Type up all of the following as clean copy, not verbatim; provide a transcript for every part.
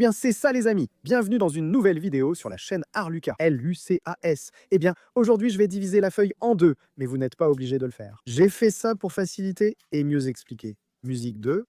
bien, c'est ça les amis. Bienvenue dans une nouvelle vidéo sur la chaîne Arlucas, L-U-C-A-S. Eh bien, aujourd'hui, je vais diviser la feuille en deux, mais vous n'êtes pas obligé de le faire. J'ai fait ça pour faciliter et mieux expliquer. Musique 2.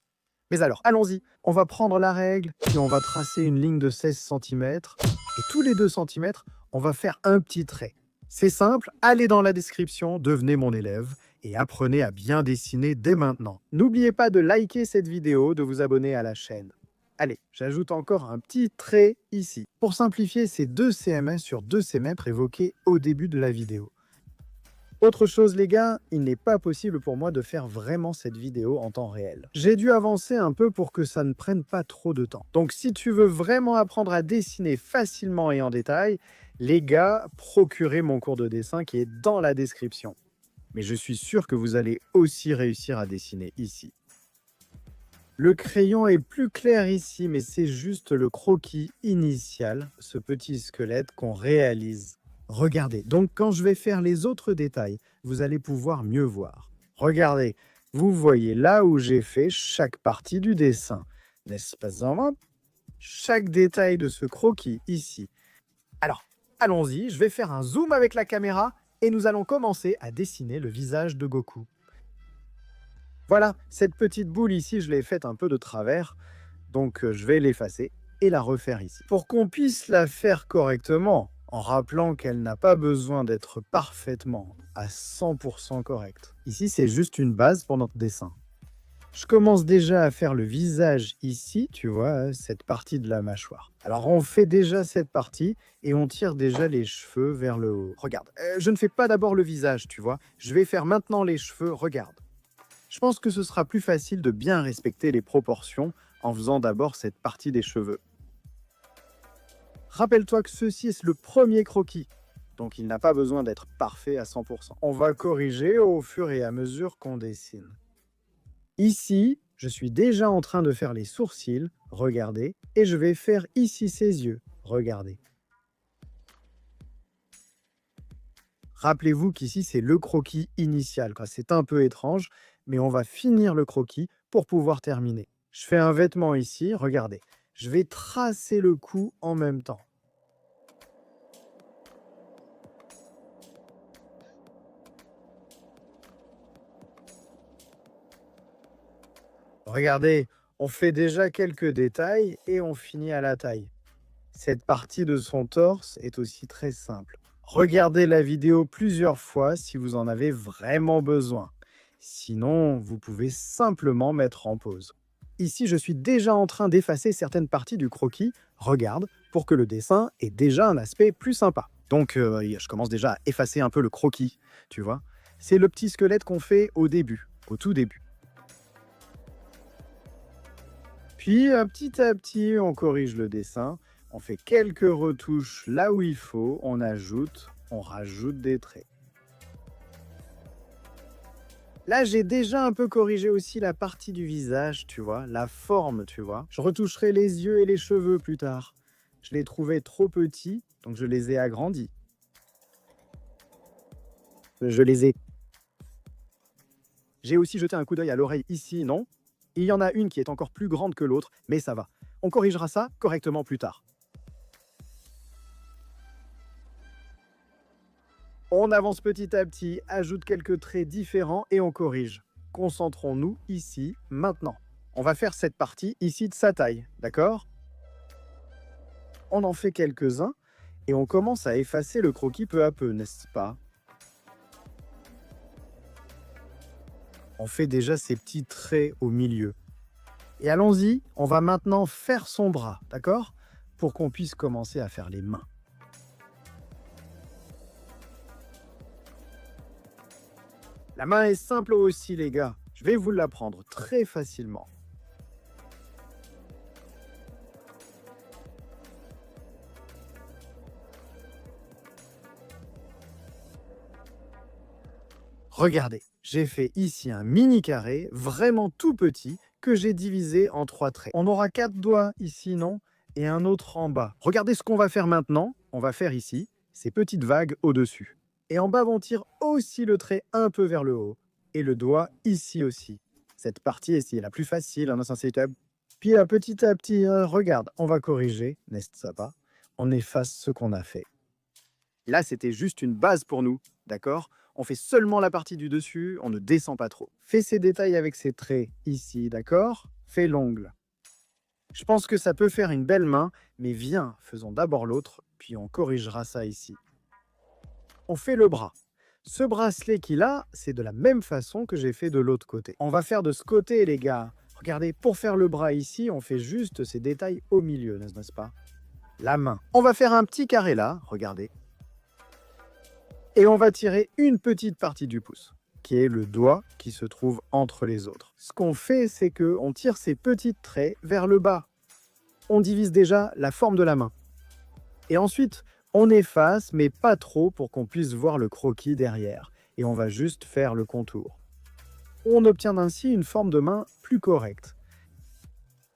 Mais alors, allons-y. On va prendre la règle, puis on va tracer une ligne de 16 cm. Et tous les 2 cm, on va faire un petit trait. C'est simple, allez dans la description, devenez mon élève et apprenez à bien dessiner dès maintenant. N'oubliez pas de liker cette vidéo, de vous abonner à la chaîne. Allez, j'ajoute encore un petit trait ici, pour simplifier ces 2 cm sur 2 cm évoqués au début de la vidéo. Autre chose les gars, il n'est pas possible pour moi de faire vraiment cette vidéo en temps réel. J'ai dû avancer un peu pour que ça ne prenne pas trop de temps. Donc si tu veux vraiment apprendre à dessiner facilement et en détail, les gars, procurez mon cours de dessin qui est dans la description. Mais je suis sûr que vous allez aussi réussir à dessiner ici. Le crayon est plus clair ici, mais c'est juste le croquis initial, ce petit squelette qu'on réalise. Regardez, donc quand je vais faire les autres détails, vous allez pouvoir mieux voir. Regardez, vous voyez là où j'ai fait chaque partie du dessin, n'est-ce pas vraiment? Chaque détail de ce croquis ici. Alors, allons-y, je vais faire un zoom avec la caméra et nous allons commencer à dessiner le visage de Goku. Voilà, cette petite boule ici, je l'ai faite un peu de travers, donc je vais l'effacer et la refaire ici. Pour qu'on puisse la faire correctement, en rappelant qu'elle n'a pas besoin d'être parfaitement à 100% correcte. Ici, c'est juste une base pour notre dessin. Je commence déjà à faire le visage ici, tu vois, cette partie de la mâchoire. Alors, on fait déjà cette partie et on tire déjà les cheveux vers le haut. Regarde, je ne fais pas d'abord le visage, tu vois. Je vais faire maintenant les cheveux, regarde. Je pense que ce sera plus facile de bien respecter les proportions en faisant d'abord cette partie des cheveux. Rappelle-toi que ceci est le premier croquis, donc il n'a pas besoin d'être parfait à 100%. On va corriger au fur et à mesure qu'on dessine. Ici, je suis déjà en train de faire les sourcils, regardez, et je vais faire ici ses yeux, regardez. Rappelez-vous qu'ici, c'est le croquis initial. C'est un peu étrange, mais on va finir le croquis pour pouvoir terminer. Je fais un vêtement ici, regardez. Je vais tracer le cou en même temps. Regardez, on fait déjà quelques détails et on finit à la taille. Cette partie de son torse est aussi très simple. Regardez la vidéo plusieurs fois si vous en avez vraiment besoin. Sinon, vous pouvez simplement mettre en pause. Ici, je suis déjà en train d'effacer certaines parties du croquis. Regarde, pour que le dessin ait déjà un aspect plus sympa. Donc, je commence déjà à effacer un peu le croquis, tu vois. C'est le petit squelette qu'on fait au début, au tout début. Puis, petit à petit, on corrige le dessin. On fait quelques retouches là où il faut. On ajoute, on rajoute des traits. Là, j'ai déjà un peu corrigé aussi la partie du visage, tu vois, la forme, tu vois. Je retoucherai les yeux et les cheveux plus tard. Je les trouvais trop petits, donc je les ai agrandis. J'ai aussi jeté un coup d'œil à l'oreille ici, non? Il y en a une qui est encore plus grande que l'autre, mais ça va. On corrigera ça correctement plus tard. On avance petit à petit, ajoute quelques traits différents et on corrige. Concentrons-nous ici, maintenant. On va faire cette partie ici de sa taille, d'accord? On en fait quelques-uns et on commence à effacer le croquis peu à peu, n'est-ce pas? On fait déjà ces petits traits au milieu. Et allons-y, on va maintenant faire son bras, d'accord? Pour qu'on puisse commencer à faire les mains. La main est simple aussi, les gars. Je vais vous l'apprendre très facilement. Regardez, j'ai fait ici un mini carré, vraiment tout petit, que j'ai divisé en 3 traits. On aura 4 doigts ici, non? Et un autre en bas. Regardez ce qu'on va faire maintenant. On va faire ici ces petites vagues au-dessus. Et en bas, on tire aussi le trait un peu vers le haut. Et le doigt ici aussi. Cette partie ici est la plus facile, hein, Puis petit à petit, regarde, on va corriger, n'est-ce pas? On efface ce qu'on a fait. Là, c'était juste une base pour nous, d'accord? On fait seulement la partie du dessus, on ne descend pas trop. Fais ces détails avec ces traits ici, d'accord? Fais l'ongle. Je pense que ça peut faire une belle main, mais viens, faisons d'abord l'autre, puis on corrigera ça ici. On fait le bras. Ce bracelet qu'il a, c'est de la même façon que j'ai fait de l'autre côté. On va faire de ce côté, les gars. Regardez, pour faire le bras ici, on fait juste ces détails au milieu, n'est-ce pas? La main. On va faire un petit carré là, regardez. Et on va tirer une petite partie du pouce, qui est le doigt qui se trouve entre les autres. Ce qu'on fait, c'est qu'on tire ces petits traits vers le bas. On divise déjà la forme de la main. Et ensuite, on efface, mais pas trop pour qu'on puisse voir le croquis derrière. Et on va juste faire le contour. On obtient ainsi une forme de main plus correcte.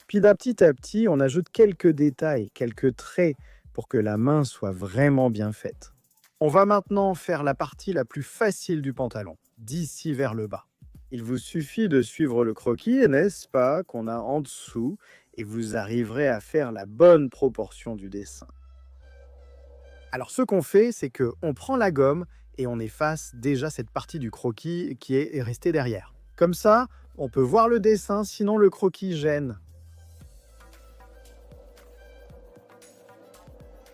Puis petit à petit, on ajoute quelques détails, quelques traits pour que la main soit vraiment bien faite. On va maintenant faire la partie la plus facile du pantalon, d'ici vers le bas. Il vous suffit de suivre le croquis, n'est-ce pas, qu'on a en dessous, et vous arriverez à faire la bonne proportion du dessin. Alors ce qu'on fait, c'est qu'on prend la gomme et on efface déjà cette partie du croquis qui est restée derrière. Comme ça, on peut voir le dessin, sinon le croquis gêne.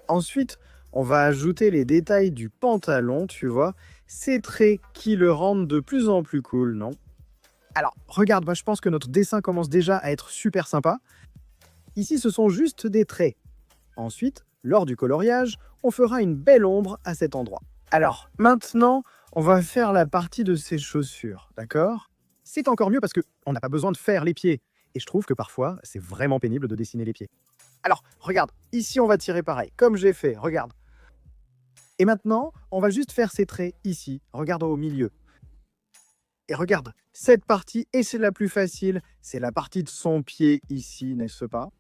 Ensuite, on va ajouter les détails du pantalon, tu vois, ces traits qui le rendent de plus en plus cool, non? Alors, regarde, je pense que notre dessin commence déjà à être super sympa. Ici, ce sont juste des traits. Ensuite, lors du coloriage, on fera une belle ombre à cet endroit. Alors, maintenant, on va faire la partie de ses chaussures, d'accord? C'est encore mieux parce qu'on n'a pas besoin de faire les pieds. Et je trouve que parfois, c'est vraiment pénible de dessiner les pieds. Alors, regarde, ici, on va tirer pareil, comme j'ai fait, regarde. Et maintenant, on va juste faire ces traits ici, regarde au milieu. Et regarde, cette partie, et c'est la plus facile, c'est la partie de son pied ici, n'est-ce pas?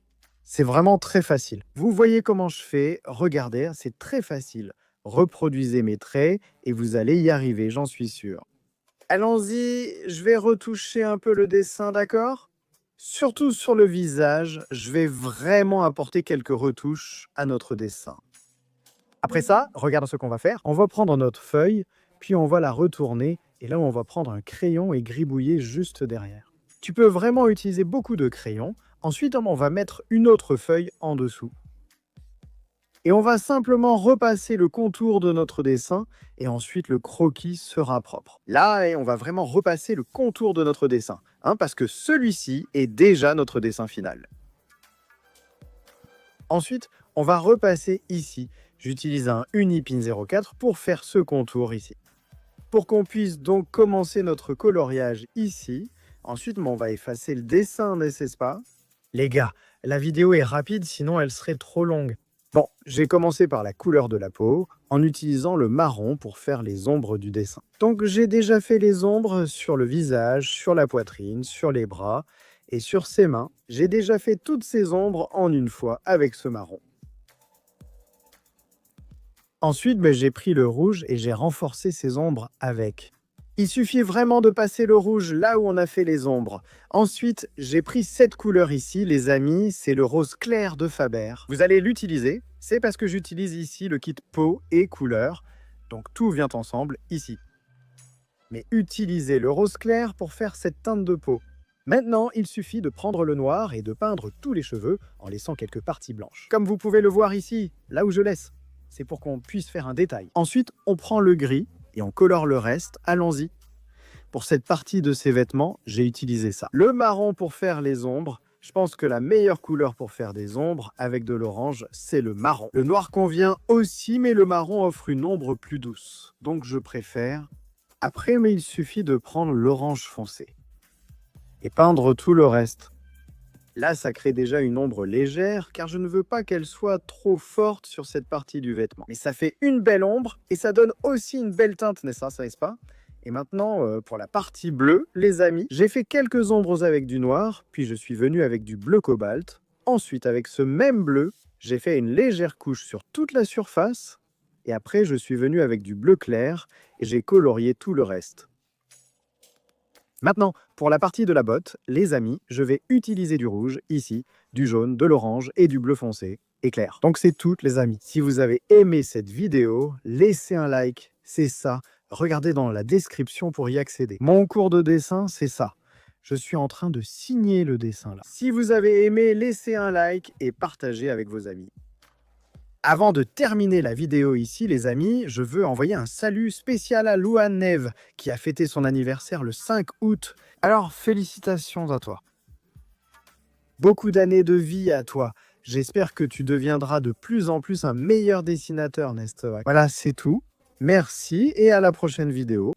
C'est vraiment très facile. Vous voyez comment je fais, regardez, c'est très facile. Reproduisez mes traits et vous allez y arriver, j'en suis sûr. Allons-y, je vais retoucher un peu le dessin, d'accord? Surtout sur le visage, je vais vraiment apporter quelques retouches à notre dessin. Après ça, regarde ce qu'on va faire. On va prendre notre feuille, puis on va la retourner, et là on va prendre un crayon et gribouiller juste derrière. Tu peux vraiment utiliser beaucoup de crayons. Ensuite, on va mettre une autre feuille en dessous. Et on va simplement repasser le contour de notre dessin, et ensuite le croquis sera propre. Là, on va vraiment repasser le contour de notre dessin, parce que celui-ci est déjà notre dessin final. Ensuite, on va repasser ici. J'utilise un Unipin 04 pour faire ce contour ici. Pour qu'on puisse donc commencer notre coloriage ici, ensuite on va effacer le dessin, n'est-ce pas? Les gars, la vidéo est rapide, sinon elle serait trop longue. Bon, j'ai commencé par la couleur de la peau, en utilisant le marron pour faire les ombres du dessin. Donc j'ai déjà fait les ombres sur le visage, sur la poitrine, sur les bras et sur ses mains. J'ai déjà fait toutes ces ombres en une fois avec ce marron. Ensuite, j'ai pris le rouge et j'ai renforcé ces ombres avec. Il suffit vraiment de passer le rouge là où on a fait les ombres. Ensuite, j'ai pris cette couleur ici, les amis, c'est le rose clair de Faber. Vous allez l'utiliser, c'est parce que j'utilise ici le kit peau et couleur. Donc tout vient ensemble ici. Mais utilisez le rose clair pour faire cette teinte de peau. Maintenant, il suffit de prendre le noir et de peindre tous les cheveux en laissant quelques parties blanches. Comme vous pouvez le voir ici, là où je laisse. C'est pour qu'on puisse faire un détail. Ensuite, on prend le gris et on colore le reste. Allons-y. Pour cette partie de ces vêtements, j'ai utilisé ça. Le marron pour faire les ombres. Je pense que la meilleure couleur pour faire des ombres avec de l'orange, c'est le marron. Le noir convient aussi, mais le marron offre une ombre plus douce. Donc je préfère. Après, il suffit de prendre l'orange foncé et peindre tout le reste. Là, ça crée déjà une ombre légère, car je ne veux pas qu'elle soit trop forte sur cette partie du vêtement. Mais ça fait une belle ombre, et ça donne aussi une belle teinte, n'est-ce pas? Et maintenant, pour la partie bleue, les amis, j'ai fait quelques ombres avec du noir, puis je suis venu avec du bleu cobalt. Ensuite, avec ce même bleu, j'ai fait une légère couche sur toute la surface, et après, je suis venu avec du bleu clair, et j'ai colorié tout le reste. Maintenant, pour la partie de la botte, les amis, je vais utiliser du rouge, ici, du jaune, de l'orange et du bleu foncé, et clair. Donc c'est tout, les amis. Si vous avez aimé cette vidéo, laissez un like, c'est ça. Regardez dans la description pour y accéder. Mon cours de dessin, c'est ça. Je suis en train de signer le dessin là. Si vous avez aimé, laissez un like et partagez avec vos amis. Avant de terminer la vidéo ici, les amis, je veux envoyer un salut spécial à Louane Neve, qui a fêté son anniversaire le 5 août. Alors, félicitations à toi. Beaucoup d'années de vie à toi. J'espère que tu deviendras de plus en plus un meilleur dessinateur, n'est-ce pas? Voilà, c'est tout. Merci et à la prochaine vidéo.